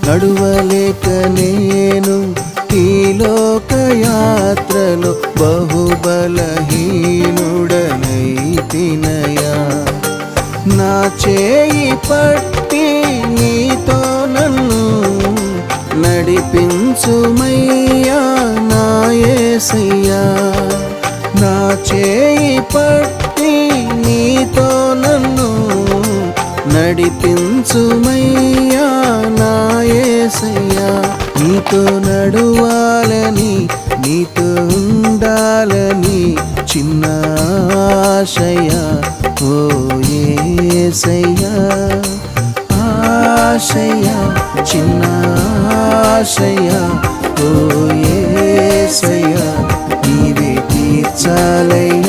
నడువలేక నేను ఈ లోకయాత్రలో బహుబలహీనుడనైతినయా. నా చేయి పట్టి నీతో నన్ను నడిపించుమయ్యా నా యేసయ్యా. నా చేయి పట్టి నీతో నన్ను నడిపించుమయ్యా నా యేసయ్యా. నీతో నడువాలని నీతో ఉండాలని చిన్న ఆశయా ఓ యేసయ్యా. ఆశయా చిన్న ఆశయా ఓ యేసయ్యా. నీవే తీర్చాలయ్యా